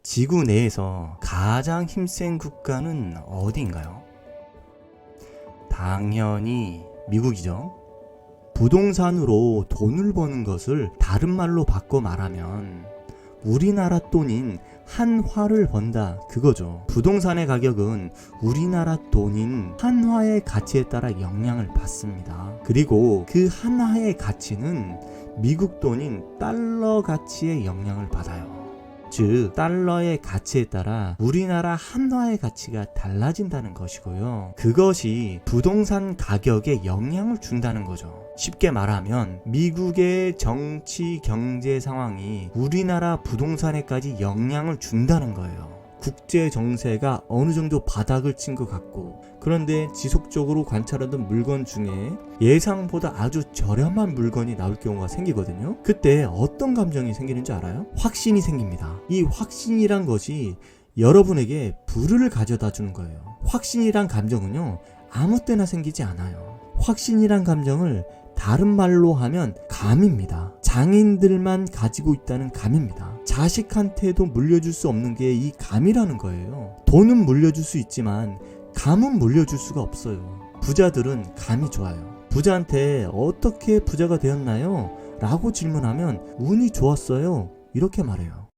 지구 내에서 가장 힘센 국가는 어디인가요? 당연히 미국이죠. 부동산으로 돈을 버는 것을 다른 말로 바꿔 말하면 우리나라 돈인 한화를 번다 그거죠. 부동산의 가격은 우리나라 돈인 한화의 가치에 따라 영향을 받습니다. 그리고 그 한화의 가치는 미국 돈인 달러 가치에 영향을 받아요. 즉 달러의 가치에 따라 우리나라 한화의 가치가 달라진다는 것이고요. 그것이 부동산 가격에 영향을 준다는 거죠. 쉽게 말하면 미국의 정치 경제 상황이 우리나라 부동산에까지 영향을 준다는 거예요. 국제 정세가 어느 정도 바닥을 친 것 같고, 그런데 지속적으로 관찰하던 물건 중에 예상보다 아주 저렴한 물건이 나올 경우가 생기거든요. 그때 어떤 감정이 생기는지 알아요? 확신이 생깁니다. 이 확신이란 것이 여러분에게 부를 가져다 주는 거예요. 확신이란 감정은요, 아무 때나 생기지 않아요. 확신이란 감정을 다른 말로 하면 감입니다. 장인들만 가지고 있다는 감입니다. 자식한테도 물려줄 수 없는 게 이 감이라는 거예요. 돈은 물려줄 수 있지만 감은 물려줄 수가 없어요. 부자들은 감이 좋아요. 부자한테 어떻게 부자가 되었나요? 라고 질문하면 운이 좋았어요. 이렇게 말해요.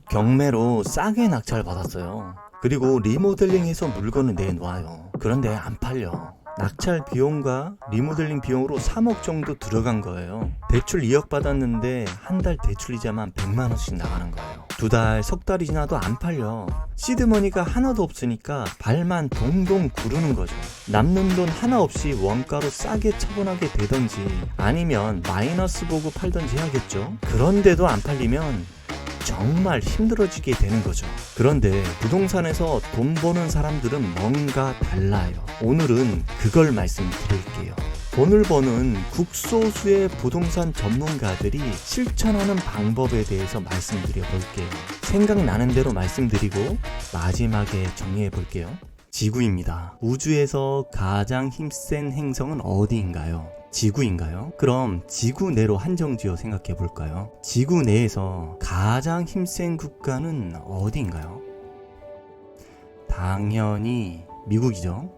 경매로 싸게 낙찰 받았어요. 그리고 리모델링해서 물건을 내놓아요. 그런데 안 팔려. 낙찰 비용과 리모델링 비용으로 3억 정도 들어간 거예요. 대출 2억 받았는데 한 달 대출 이자만 100만 원씩 나가는 거예요. 두 달, 석 달이 지나도 안 팔려. 시드머니가 하나도 없으니까 발만 동동 구르는 거죠. 남는 돈 하나 없이 원가로 싸게 처분하게 되던지 아니면 마이너스 보고 팔던지 해야겠죠. 그런데도 안 팔리면 정말 힘들어지게 되는 거죠. 그런데 부동산에서 돈 버는 사람들은 뭔가 달라요. 오늘은 그걸 말씀드릴게요. 돈을 버는 국소수의 부동산 전문가들이 실천하는 방법에 대해서 말씀드려 볼게요. 생각나는 대로 말씀드리고 마지막에 정리해 볼게요. 지구입니다. 우주에서 가장 힘센 행성은 어디인가요? 지구인가요? 그럼 지구 내로 한정지어 생각해 볼까요? 지구 내에서 가장 힘센 국가는 어디인가요? 당연히 미국이죠.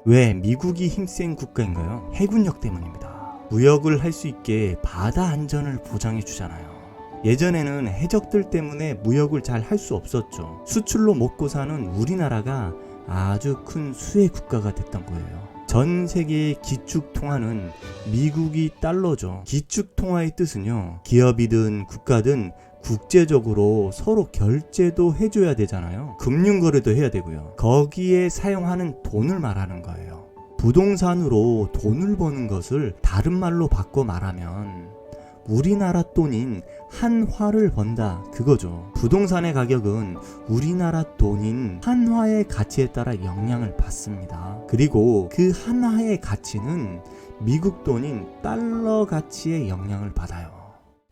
왜 미국이 힘센 국가인가요? 해군력 때문입니다. 무역을 할 수 있게 바다 안전을 보장해 주잖아요. 예전에는 해적들 때문에 무역을 잘 할 수 없었죠. 수출로 먹고 사는 우리나라가 아주 큰 수혜 국가가 됐던 거예요. 전 세계의 기축통화는 미국이 달러죠. 기축통화의 뜻은요, 기업이든 국가든 국제적으로 서로 결제도 해줘야 되잖아요. 금융거래도 해야 되고요. 거기에 사용하는 돈을 말하는 거예요. 부동산으로 돈을 버는 것을 다른 말로 바꿔 말하면 우리나라 돈인 한화를 번다 그거죠. 부동산의 가격은 우리나라 돈인 한화의 가치에 따라 영향을 받습니다. 그리고 그 한화의 가치는 미국 돈인 달러 가치에 영향을 받아요.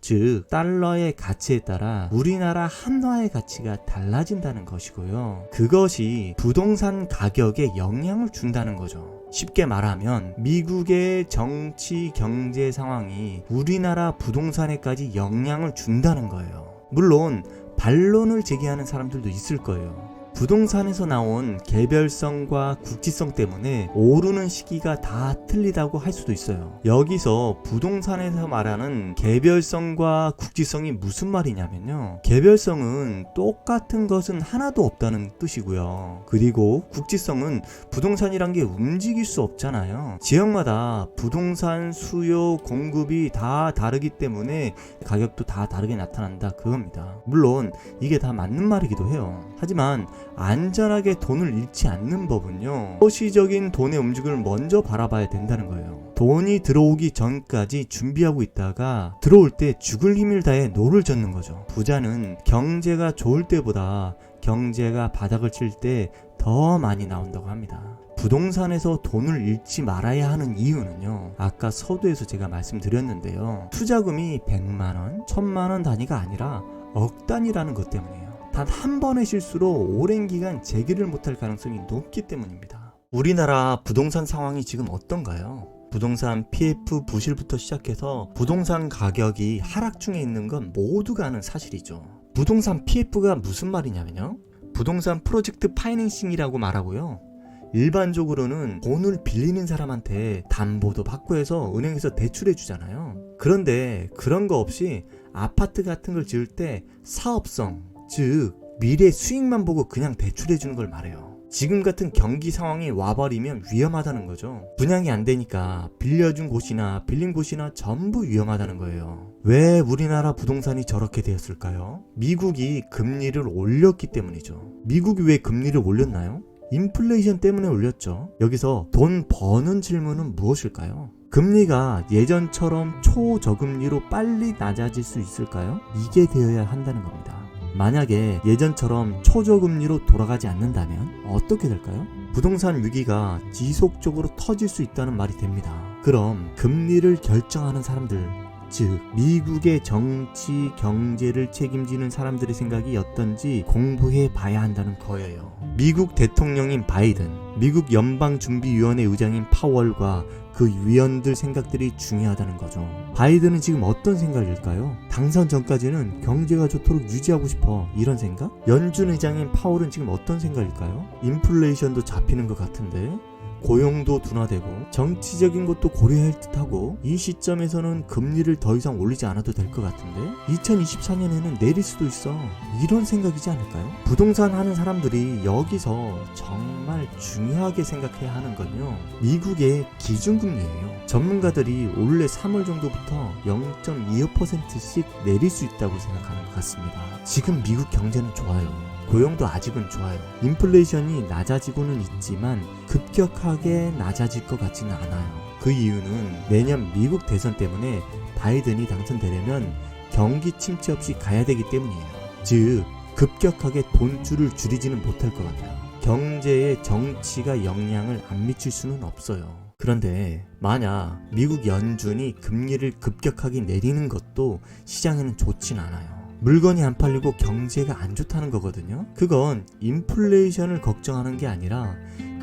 즉 달러의 가치에 따라 우리나라 한화의 가치가 달라진다는 것이고요. 그것이 부동산 가격에 영향을 준다는 거죠. 쉽게 말하면 미국의 정치 경제 상황이 우리나라 부동산에까지 영향을 준다는 거예요. 물론 반론을 제기하는 사람들도 있을 거예요. 부동산에서 나온 개별성과 국지성 때문에 오르는 시기가 다 틀리다고 할 수도 있어요. 여기서 부동산에서 말하는 개별성과 국지성이 무슨 말이냐면요, 개별성은 똑같은 것은 하나도 없다는 뜻이고요. 그리고 국지성은 부동산이란 게 움직일 수 없잖아요. 지역마다 부동산 수요 공급이 다 다르기 때문에 가격도 다 다르게 나타난다 그겁니다. 물론 이게 다 맞는 말이기도 해요. 하지만 안전하게 돈을 잃지 않는 법은요, 소시적인 돈의 움직임을 먼저 바라봐야 된다는 거예요. 돈이 들어오기 전까지 준비하고 있다가 들어올 때 죽을 힘을 다해 노를 젓는 거죠. 부자는 경제가 좋을 때보다 경제가 바닥을 칠 때 더 많이 나온다고 합니다. 부동산에서 돈을 잃지 말아야 하는 이유는요, 아까 서두에서 제가 말씀드렸는데요, 투자금이 100만원, 1000만원 단위가 아니라 억 단위라는 것 때문이에요. 단 한 번의 실수로 오랜 기간 재기를 못할 가능성이 높기 때문입니다. 우리나라 부동산 상황이 지금 어떤가요? 부동산 PF 부실부터 시작해서 부동산 가격이 하락 중에 있는 건 모두가 아는 사실이죠. 부동산 PF가 무슨 말이냐면요, 부동산 프로젝트 파이낸싱이라고 말하고요, 일반적으로는 돈을 빌리는 사람한테 담보도 받고 해서 은행에서 대출해 주잖아요. 그런데 그런 거 없이 아파트 같은 걸 지을 때 사업성, 즉 미래 수익만 보고 그냥 대출해 주는 걸 말해요. 지금 같은 경기 상황이 와버리면 위험하다는 거죠. 분양이 안 되니까 빌려준 곳이나 빌린 곳이나 전부 위험하다는 거예요. 왜 우리나라 부동산이 저렇게 되었을까요? 미국이 금리를 올렸기 때문이죠. 미국이 왜 금리를 올렸나요? 인플레이션 때문에 올렸죠. 여기서 돈 버는 질문은 무엇일까요? 금리가 예전처럼 초저금리로 빨리 낮아질 수 있을까요? 이게 되어야 한다는 겁니다. 만약에 예전처럼 초저금리로 돌아가지 않는다면 어떻게 될까요? 부동산 위기가 지속적으로 터질 수 있다는 말이 됩니다. 그럼 금리를 결정하는 사람들, 즉 미국의 정치, 경제를 책임지는 사람들의 생각이 어떤지 공부해 봐야 한다는 거예요. 미국 대통령인 바이든, 미국 연방준비위원회 의장인 파월과 그 위원들 생각들이 중요하다는 거죠. 바이든은 지금 어떤 생각일까요? 당선 전까지는 경제가 좋도록 유지하고 싶어, 이런 생각? 연준 의장인 파월은 지금 어떤 생각일까요? 인플레이션도 잡히는 것 같은데, 고용도 둔화되고 정치적인 것도 고려할 듯하고, 이 시점에서는 금리를 더 이상 올리지 않아도 될 것 같은데 2024년에는 내릴 수도 있어, 이런 생각이지 않을까요? 부동산 하는 사람들이 여기서 정말 중요하게 생각해야 하는 건요, 미국의 기준금리예요. 전문가들이 올해 3월 정도부터 0.25%씩 내릴 수 있다고 생각하는 것 같습니다. 지금 미국 경제는 좋아요. 고용도 아직은 좋아요. 인플레이션이 낮아지고는 있지만 급격하게 낮아질 것 같지는 않아요. 그 이유는 내년 미국 대선 때문에 바이든이 당선되려면 경기 침체 없이 가야 되기 때문이에요. 즉 급격하게 돈줄을 줄이지는 못할 것 같아요. 경제에 정치가 영향을 안 미칠 수는 없어요. 그런데 만약 미국 연준이 금리를 급격하게 내리는 것도 시장에는 좋진 않아요. 물건이 안 팔리고 경제가 안 좋다는 거거든요. 그건 인플레이션을 걱정하는 게 아니라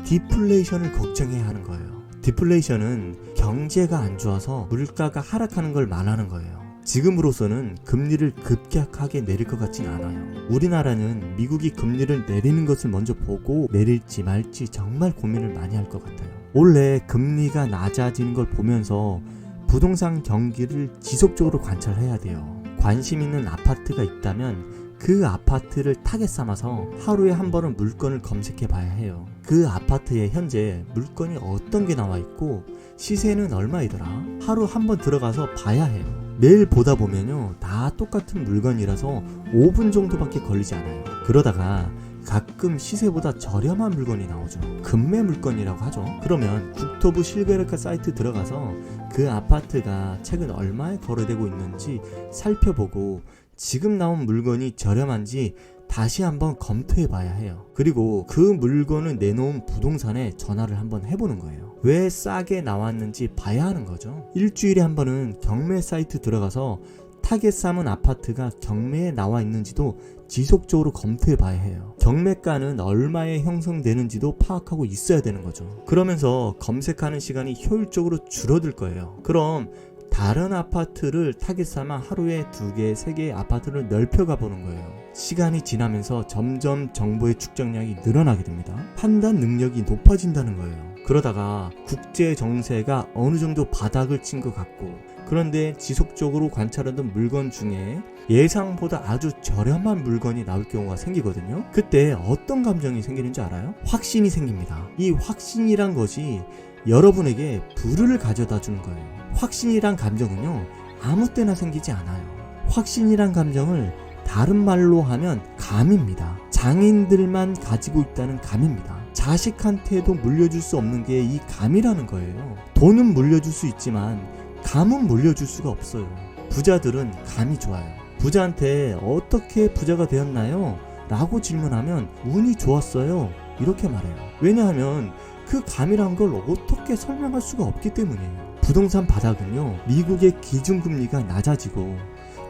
디플레이션을 걱정해야 하는 거예요. 디플레이션은 경제가 안 좋아서 물가가 하락하는 걸 말하는 거예요. 지금으로서는 금리를 급격하게 내릴 것 같진 않아요. 우리나라는 미국이 금리를 내리는 것을 먼저 보고 내릴지 말지 정말 고민을 많이 할 것 같아요. 원래 금리가 낮아지는 걸 보면서 부동산 경기를 지속적으로 관찰해야 돼요. 관심 있는 아파트가 있다면 그 아파트를 타겟 삼아서 하루에 한 번은 물건을 검색해 봐야 해요. 그 아파트에 현재 물건이 어떤 게 나와 있고 시세는 얼마이더라, 하루 한 번 들어가서 봐야 해요. 매일 보다 보면요, 다 똑같은 물건이라서 5분 정도밖에 걸리지 않아요. 그러다가 가끔 시세보다 저렴한 물건이 나오죠. 금매 물건이라고 하죠. 그러면 국토부 실거래가 사이트 들어가서 그 아파트가 최근 얼마에 거래되고 있는지 살펴보고 지금 나온 물건이 저렴한지 다시 한번 검토해 봐야 해요. 그리고 그 물건을 내놓은 부동산에 전화를 한번 해보는 거예요. 왜 싸게 나왔는지 봐야 하는 거죠. 일주일에 한 번은 경매 사이트 들어가서 타겟 삼은 아파트가 경매에 나와 있는지도 지속적으로 검토해 봐야 해요. 경매가는 얼마에 형성되는지도 파악하고 있어야 되는 거죠. 그러면서 검색하는 시간이 효율적으로 줄어들 거예요. 그럼 다른 아파트를 타겟 삼아 하루에 2개, 3개의 아파트를 넓혀가 보는 거예요. 시간이 지나면서 점점 정보의 축적량이 늘어나게 됩니다. 판단 능력이 높아진다는 거예요. 그러다가 국제 정세가 어느 정도 바닥을 친 것 같고, 그런데 지속적으로 관찰하던 물건 중에 예상보다 아주 저렴한 물건이 나올 경우가 생기거든요. 그때 어떤 감정이 생기는지 알아요? 확신이 생깁니다. 이 확신이란 것이 여러분에게 부를 가져다 주는 거예요. 확신이란 감정은요, 아무 때나 생기지 않아요. 확신이란 감정을 다른 말로 하면 감입니다. 장인들만 가지고 있다는 감입니다. 자식한테도 물려줄 수 없는 게 이 감이라는 거예요. 돈은 물려줄 수 있지만 감은 물려줄 수가 없어요. 부자들은 감이 좋아요. 부자한테 어떻게 부자가 되었나요? 라고 질문하면 운이 좋았어요, 이렇게 말해요. 왜냐하면 그 감이란 걸 어떻게 설명할 수가 없기 때문이에요. 부동산 바닥은요, 미국의 기준금리가 낮아지고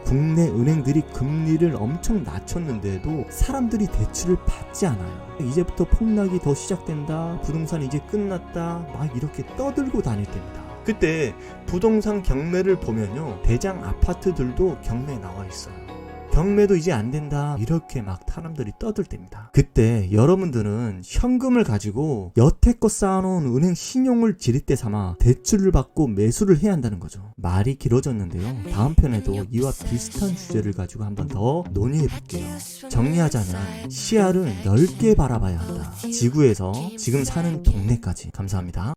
국내 은행들이 금리를 엄청 낮췄는데도 사람들이 대출을 받지 않아요. 이제부터 폭락이 더 시작된다, 부동산 이제 끝났다, 막 이렇게 떠들고 다닐 때입니다. 그때 부동산 경매를 보면요, 대장 아파트들도 경매에 나와 있어요. 경매도 이제 안 된다 이렇게 막 사람들이 떠들 때입니다. 그때 여러분들은 현금을 가지고 여태껏 쌓아놓은 은행 신용을 지렛대 삼아 대출을 받고 매수를 해야 한다는 거죠. 말이 길어졌는데요. 다음 편에도 이와 비슷한 주제를 가지고 한번 더 논의해 볼게요. 정리하자면 시야를 넓게 바라봐야 한다. 지구에서 지금 사는 동네까지. 감사합니다.